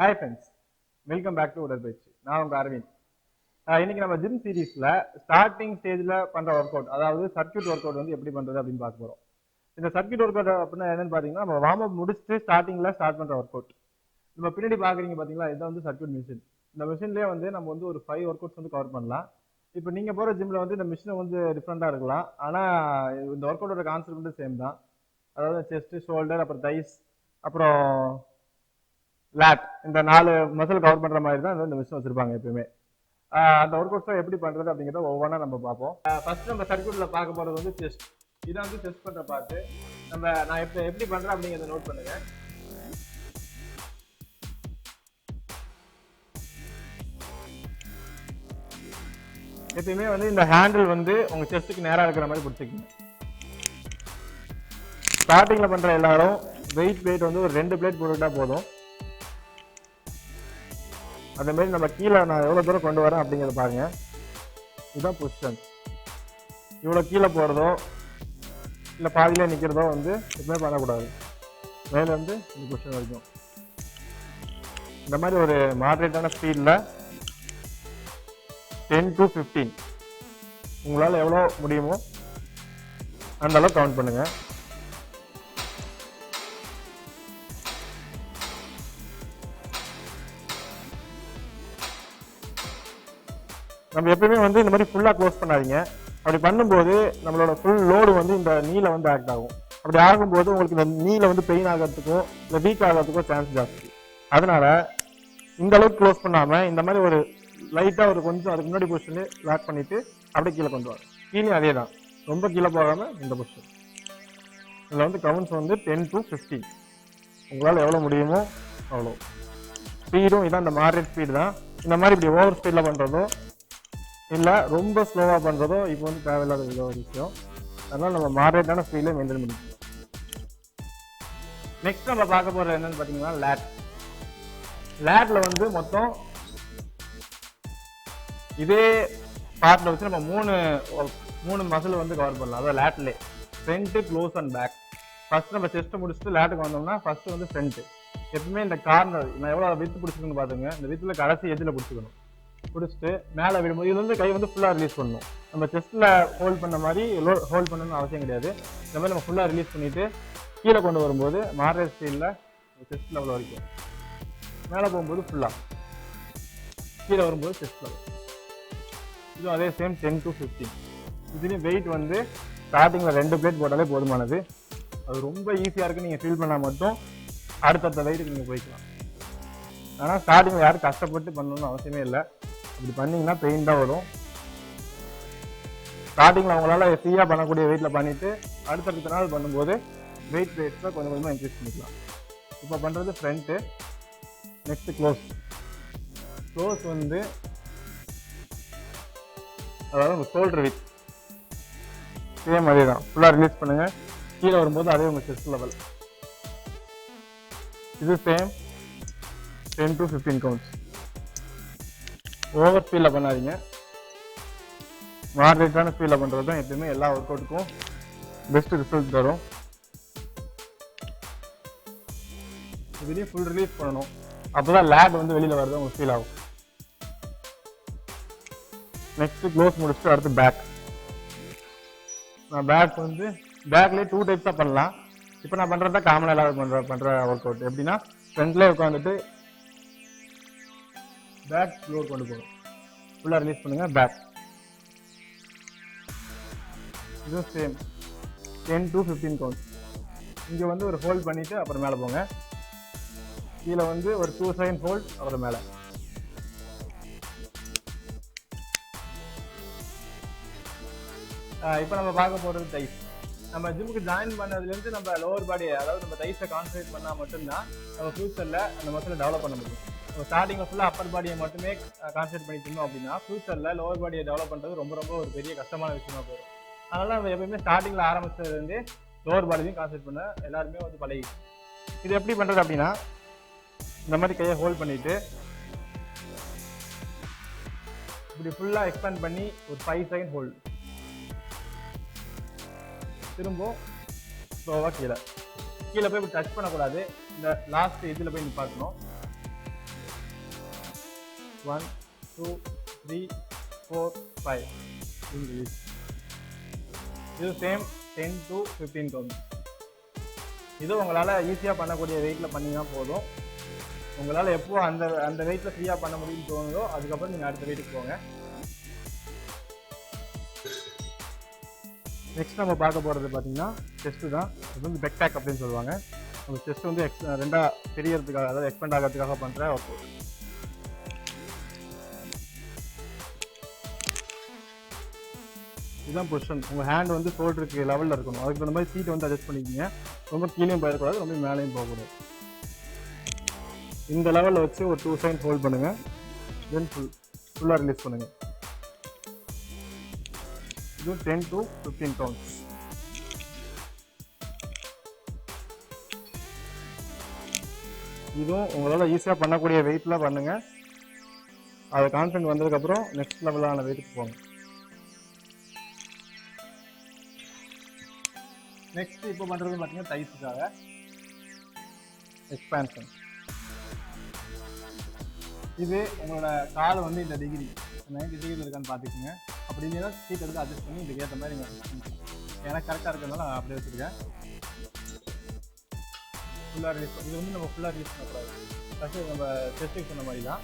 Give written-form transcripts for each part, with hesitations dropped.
Hi friends, welcome back to Udarpayirchi. நான் உங்க அரவிந்த். இன்னைக்கு நம்ம ஜிம் சீரீஸ்ல ஸ்டார்டிங் ஸ்டேஜ்ல பண்ற ஒர்க் அவுட், அதாவது சர்க்யூட் ஒர்க் அவுட் வந்து எப்படி பண்றது அப்படின்னு பார்க்க போறோம். இந்த சர்க்யூட் ஒர்க் அவுட் அப்படின்னா என்னன்னு பாத்தீங்கன்னா, நம்ம வார்ம் அப் முடிச்சுட்டு ஸ்டார்டிங்ல ஸ்டார்ட் பண்ற ஒர்க் அவுட். நம்ம பின்னாடி பாக்குறீங்க பாத்தீங்களா, இதான் வந்து சர்க்யூட் மிஷின். இந்த மிஷின்லயே வந்து நம்ம வந்து ஒரு 5 ஒர்க் அவுட்ஸ் வந்து கவர் பண்ணலாம். இப்போ நீங்க போற ஜிம்ல வந்து இந்த மிஷினை வந்து டிஃப்ரெண்டா இருக்கலாம், ஆனா இந்த ஒர்க் அவுட்டோட கான்செப்ட் வந்து சேம் தான். அதாவது செஸ்ட், ஷோல்டர், அப்புறம் தைஸ், அப்புறம் லேட், இந்த 4 மசில் கவர் பண்ற மாதிரி தான் இந்த மிஷின் வச்சிருப்பாங்க எப்பயுமே. அந்த ஒர்க் அவுட்ஸ் எப்படி பண்றது அப்படிங்கிறத ஒவ்வொன்றா நம்ம பார்ப்போம். ஃபர்ஸ்ட் நம்ம சர்க்யூட்ல பார்க்க போறது வந்து செஸ்ட். இதான் வந்து செஸ்ட் பண்ற பார்த்து. நான் எப்படி பண்றேன் அப்படிங்கிறத நோட் பண்ணுங்க. எப்பயுமே வந்து இந்த ஹேண்டில் வந்து உங்க செஸ்ட்டுக்கு நேரா இருக்கிற மாதிரி பிடிச்சிக்கணும். ஸ்டார்டிங்ல பண்ற எல்லாரும் வெயிட் வந்து ஒரு 2 பிளேட் போட்டுட்டா போதும். அதே மாதிரி நம்ம கீழே நான் எவ்வளோ தூரம் கொண்டு வரேன் அப்படிங்கிறத பாருங்க. இதுதான் பொசிஷன். இவ்வளோ கீழே போகிறதோ இல்லை பாதியிலே நிற்கிறதோ வந்து எதுவுமே பண்ணக்கூடாது. மேலே வந்து இந்த பொசிஷன் வரைக்கும் இந்த மாதிரி ஒரு மாடரேட்டான ஸ்பீடில் 10 to 15 உங்களால் எவ்வளோ முடியுமோ அந்த அளவு கவுண்ட் பண்ணுங்கள். நம்ம எப்பயுமே வந்து இந்த மாதிரி ஃபுல்லாக க்ளோஸ் பண்ணாதீங்க. அப்படி பண்ணும்போது நம்மளோட ஃபுல் லோடு வந்து இந்த நீல வந்து ஆக்ட் ஆகும். அப்படி ஆகும்போது உங்களுக்கு இந்த நீல வந்து பெயின் ஆகிறதுக்கோ இல்லை வீக் ஆகிறதுக்கோ சான்ஸ் ஜாஸ்தி. அதனால இந்த அளவுக்கு க்ளோஸ் பண்ணாமல் இந்த மாதிரி ஒரு லைட்டாக ஒரு கொஞ்சம் அதுக்கு முன்னாடி பொசிஷனு லாக் பண்ணிட்டு அப்படியே கீழே கொண்டு வரும். கீழே அதே தான், ரொம்ப கீழே போகாமல் இந்த பொசிஷன். இதில் வந்து கவுண்ட்ஸ் வந்து 10 to 15 உங்களால் எவ்வளோ முடியுமோ அவ்வளோ. ஸ்பீடும் இதான், இந்த மாடரேட் ஸ்பீடு தான். இந்த மாதிரி இப்படி ஓவர் ஸ்பீடில் பண்ணுறதோ இல்லை ரொம்ப ஸ்லோவாக பண்ணுறதோ இப்போ வந்து தேவையில்லாத ஒரு விஷயம். அதனால் நம்ம மாடரேட்டான ஸ்பீடில் மெயின்டைன் பண்ணிக்கணும். நெக்ஸ்ட் நம்ம பார்க்க போகிறது என்னன்னு பார்த்தீங்கன்னா லேட். லேட்டில் வந்து மொத்தம் இதே பார்ட்டில் வச்சு நம்ம மூணு மசில் வந்து கவர் பண்ணலாம். அதாவது லேட்லே front, close and back. First நம்ம செஸ்ட்டை முடிச்சுட்டு லேட்டுக்கு வந்தோம்னா ஃபர்ஸ்ட் வந்து ஃப்ரண்ட்டு. எப்பவுமே இந்த கார்னர் நான் எவ்வளோ வித்து பிடிச்சிக்கணும்னு பார்த்துங்க. இந்த வித்தில் கடைசி எதில் பிடிச்சிக்கணும். பிடிச்சிட்டு மேலே விடும்போது இது வந்து கை வந்து ஃபுல்லாக ரிலீஸ் பண்ணணும். நம்ம செஸ்ட்டில் ஹோல்ட் பண்ண மாதிரி ஹோல்ட் பண்ணணும்னு அவசியம் கிடையாது. இந்த மாதிரி நம்ம ஃபுல்லாக ரிலீஸ் பண்ணிவிட்டு கீழே கொண்டு வரும்போது மாடரேட் ஸ்பீடில் செஸ்ட் லெவல் வரைக்கும், மேலே போகும்போது ஃபுல்லாக, கீழே வரும்போது செஸ்ட் லெவல். இதுவும் அதே சேம் 10 to 15. இதுலேயும் வெயிட் வந்து ஸ்டார்டிங்கில் 2 பிளேட் போட்டாலே போதுமானது. அது ரொம்ப ஈஸியாக இருக்குன்னு நீங்கள் ஃபீல் பண்ணால் மட்டும் அடுத்தடுத்த வெயிட்டுக்கு நீங்கள் போய்க்கலாம். ஆனால் ஸ்டார்டிங்கில் யாரும் கஷ்டப்பட்டு பண்ணணும்னு அவசியமே இல்லை. அப்படி பண்ணிங்கன்னா பெயின் தான் வரும். ஸ்டார்டிங்கில் அவங்களால ஃப்ரீயாக பண்ணக்கூடிய வெயிட்டில் பண்ணிவிட்டு அடுத்தடுத்த நாள் பண்ணும்போது வெயிட் ரேட்ஸில் கொஞ்சம் கொஞ்சமாக இன்க்ரீஸ் பண்ணிக்கலாம். இப்போ பண்ணுறது ஃப்ரண்ட்டு. நெக்ஸ்ட்டு க்ளோஸ் வந்து அதாவது உங்கள் ஷோல்டர் வித் சேம் அதே தான். ஃபுல்லாக ரிலீஸ் பண்ணுங்கள். கீழே வரும்போது அதே உங்கள் செஸ்ட் லெவல். இது சேம் 10 to 15 கவுண்ட்ஸ். ஓவர் ஸ்பீடில் பண்ணாதீங்க. மாடரேட்டான ஸ்பீடில் பண்ணுறது தான் எப்பயுமே எல்லா ஒர்க் அவுட்டுக்கும் பெஸ்ட் ரிசல்ட் தரும். இதுலேயும் ஃபுல் ரிலீஸ் பண்ணணும். அப்போ தான் லேக் வந்து வெளியில் வருது உங்களுக்கு ஃபீல் ஆகும். நெக்ஸ்ட்டு க்ளோஸ் முடிச்சுட்டு அடுத்து பேக். நான் பேக் வந்து பேக்லேயே 2 டைப்ஸாக பண்ணலாம். இப்போ நான் பண்ணுறதா காமனாக எல்லாரும் பண்ணுற ஒர்க் அவுட். எப்படின்னா ஃப்ரண்ட்லேயே உட்காந்துட்டு பேக் லோட் கொண்டு போகணும். ஃபுல்லாக ரிலீஸ் பண்ணுங்கள். பேக் இதுவும் சேம் 10 to 15 கவுண்ட். இங்கே வந்து ஒரு ஹோல்ட் பண்ணிவிட்டு அப்புறம் மேலே போங்க. கீழே வந்து ஒரு 2 செகண்ட் ஹோல்ட், அப்புறம் மேலே. இப்போ நம்ம பார்க்க போகிறது தைஸ். நம்ம ஜிம்முக்கு ஜாயின் பண்ணதுலேருந்து நம்ம லோவர் பாடியை, அதாவது நம்ம தைஸை கான்சன்ட்ரேட் பண்ணால் மட்டும்தான் நம்ம ஃபியூச்சரில் அந்த மசிலை டெவலப் பண்ண முடியும். ஸ்டார்டிங்கில் ஃபுல்லாக அப்பர் பாடியை மட்டுமே கான்சன்ட்ரேட் பண்ணிட்டு இருந்தோம் அப்படின்னா ஃபியூச்சரில் லோவர் பாடியை டெவலப் பண்ணுறது ரொம்ப ரொம்ப ஒரு பெரிய கஷ்டமான விஷயமா போயிடும். அதனால் நம்ம எப்பயுமே ஸ்டார்டிங்கில் ஆரம்பிச்சதுலேருந்து லோவர் பாடியும் கான்சன்ட்ரேட் பண்ண எல்லாருமே வந்து பழகி. இது எப்படி பண்ணுறது அப்படின்னா, இந்த மாதிரி கையை ஹோல்ட் பண்ணிவிட்டு இப்படி ஃபுல்லாக எக்ஸ்பேண்ட் பண்ணி ஒரு 5 செகண்ட் ஹோல்டு, திரும்ப ஸ்லோவாக கீழே போய் இப்படி டச் பண்ணக்கூடாது. இந்த லாஸ்ட் இதில் போய் நிப்பாட்டணும். 1 2 3 4 5 release. இது சேம் 10 to 15 கவுண்ட். இது உங்களால் ஈஸியாக பண்ணக்கூடிய வெயிட்டில் பண்ணிங்கன்னா போதும். உங்களால் எப்போ அந்த வெயிட்டில் ஃப்ரீயாக பண்ண முடியும்னு தோணுதோ அதுக்கப்புறம் நீங்கள் அடுத்த வெயிட்டுக்கு போங்க. நெக்ஸ்ட் நம்ம பார்க்க போகிறது பார்த்தீங்கன்னா செஸ்ட்டு தான். இது வந்து பெக் பேக் அப்படின்னு சொல்லுவாங்க. நம்ம செஸ்ட் வந்து ரெண்டாக பெரியறதுக்காக, அதாவது எக்ஸ்பெண்ட் ஆகிறதுக்காக பண்ணுற ஒர்க் அவுட். இதுதான் பொசிஷன். உங்கள் ஹேண்ட் வந்து ஷோல்டருக்கு லெவலில் இருக்கணும். அதுக்கு தகுந்த மாதிரி சீட்டை வந்து அட்ஜஸ்ட் பண்ணிக்கிங்க. ரொம்ப கீழேயும் போயிடக்கூடாது, ரொம்ப மேலேயும் போகக்கூடாது. இந்த லெவலில் வச்சு ஒரு 2 சைன் ஹோல்ட் பண்ணுங்கள். தென் ஃபுல்லாக ரிலீஸ் பண்ணுங்கள். இது 10 to 15 கவுண்ட்ஸ். இதுவும் உங்களால் ஈஸியாக பண்ணக்கூடிய வெயிட்டில் பண்ணுங்கள். அது கான்ஃபிடன்ட் வந்ததுக்கப்புறம் நெக்ஸ்ட் லெவலான வெயிட்டுக்கு போங்க. நெக்ஸ்ட் இப்போ பண்ணுறது பார்த்தீங்கன்னா தைஸுக்காக எக்ஸ்பேன்ஷன். இது உங்களோட கால் வந்து இந்த டிகிரி 90 டிகிரி இருக்கான்னு பார்த்துக்குங்க. அப்படி இல்லைன்னா சீட் எடுத்து அட்ஜஸ்ட் பண்ணி இதுக்கு ஏற்ற மாதிரி நீங்கள் எனக்கு கரெக்டாக இருக்கிறதுனால நான் அப்படியே வச்சுருக்கேன். ஃபுல்லாக ரிலீஸ். இது வந்து நம்ம ஃபுல்லாக ரிலீஸ் பண்ணக்கூடாது. ஃபஸ்ட்டு நம்ம செஸ்ட்டுக்கு சொன்ன மாதிரி தான்.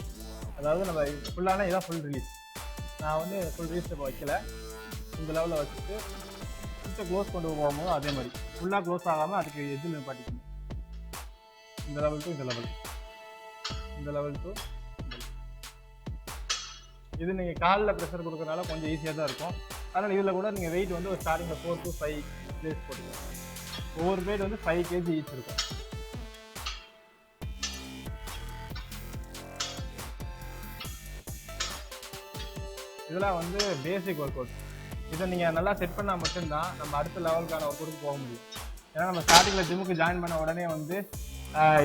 அதாவது நம்ம ஃபுல்லான இதான் ஃபுல் ரிலீஸ். நான் வந்து ஃபுல் ரிலீஸ் இப்போ வைக்கல. இந்த லெவலில் வச்சுட்டு கிட்ட க்ளோஸ் கொண்டு போகும்போது அதே மாதிரி ஃபுல்லாக க்ளோஸ் ஆகாமல் அதுக்கு எதில் நிப்பாட்டிக்கணும். இந்த லெவல் டு இந்த லெவல், இந்த லெவல் டு இது. நீங்கள் காலில் ப்ரெஷர் கொடுக்கறனால கொஞ்சம் ஈஸியாக தான் இருக்கும். அதனால் இதில் கூட நீங்கள் வெயிட் வந்து ஒரு ஸ்டார்டிங்கில் 4 to 5 பிளேஸ் போட்டுக்கலாம். ஒவ்வொரு வெயிட் வந்து 5 kg ஈச் இருக்கும். இதெல்லாம் வந்து பேசிக் ஒர்க் அவுட். இதை நீங்கள் நல்லா செட் பண்ணால் மட்டும்தான் நம்ம அடுத்த லெவலுக்கான ஒர்க் அவுட்டுக்கு போக முடியும். ஏன்னா நம்ம ஸ்டார்டிங்கில் ஜிம்முக்கு ஜாயின் பண்ண உடனே வந்து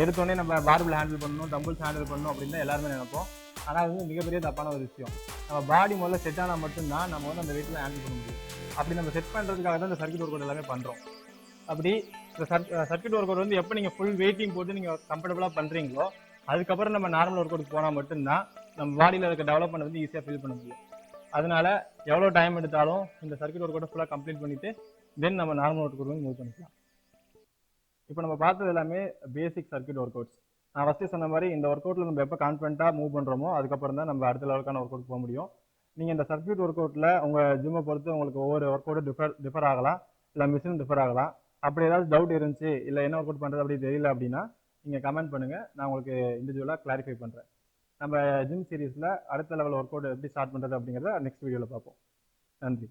எடுத்தோடனே நம்ம பார்பிள் ஹேண்டில் பண்ணணும், டம்பிள்ஸ் ஹேண்டில் பண்ணணும் அப்படின்னு தான் எல்லாருமே நினைப்போம். ஆனால் அது வந்து மிகப்பெரிய தப்பான ஒரு விஷயம். நம்ம பாடி முதல்ல செட் ஆனால் மட்டும்தான் நம்ம வந்து அந்த வெயிட்டில் ஹேண்டில் பண்ண முடியும். அப்படி நம்ம செட் பண்ணுறதுக்காக தான் இந்த சர்க்கியூட் ஒர்க் அவுட் எல்லாமே பண்ணுறோம். அப்படி இந்த சர்க்கியூட் ஒர்க் அவுட் வந்து எப்போ நீங்கள் ஃபுல் வெயிட்டிங் போட்டு நீங்கள் கம்ஃபர்டபுளாக பண்ணுறீங்களோ அதுக்கப்புறம் நம்ம நார்மல் ஒர்க் அவுட் போனால் மட்டும்தான் நம்ம பாடியில் இருக்க டெவலப்மெண்ட் வந்து ஈஸியாக ஃபீல் பண்ண முடியும். அதனால எவ்வளோ டைம் எடுத்தாலும் இந்த சர்க்கியூட் ஒர்க் அவுட் ஃபுல்லாக கம்ப்ளீட் பண்ணிவிட்டு தென் நம்ம நார்மல் ஒர்க் அவுட் வந்து மூவ் பண்ணிக்கலாம். இப்போ நம்ம பார்த்தது எல்லாமே பேசிக் சர்க்கியூட் ஒர்க் அவுட்ஸ். நான் ஃபஸ்ட்டு சொன்ன மாதிரி இந்த ஒர்க் அவுட்டில் நம்ம எப்போ கான்ஃபிடண்ட்டாக மூவ் பண்ணுறோமோ அதுக்கப்புறம் தான் நம்ம அடுத்த லெவலுக்கான ஒர்க் அவுட் போக முடியும். நீங்கள் இந்த சர்க்கியூட் ஒர்க் அவுட்டில் உங்கள் ஜிம்மை பொறுத்து உங்களுக்கு ஒவ்வொரு ஒர்க் அவுட்டும் டிஃபர் ஆகலாம், இல்லை மிஷின் டிஃபர் ஆகலாம். அப்படி ஏதாவது டவுட் இருந்துச்சு, இல்லை என்ன ஒர்க் அவுட் பண்ணுறது அப்படி தெரியல அப்படின்னா நீங்கள் கமெண்ட் பண்ணுங்கள். நான் உங்களுக்கு இண்டிவிஜுவலாக கிளாரிஃபை பண்ணுறேன். நம்ம ஜிம் சீரீஸில் அடுத்த லெவல் ஒர்க் அவுட் எப்படி ஸ்டார்ட் பண்ணுறது அப்படிங்கிறத நெக்ஸ்ட் வீடியோவில் பார்ப்போம். நன்றி.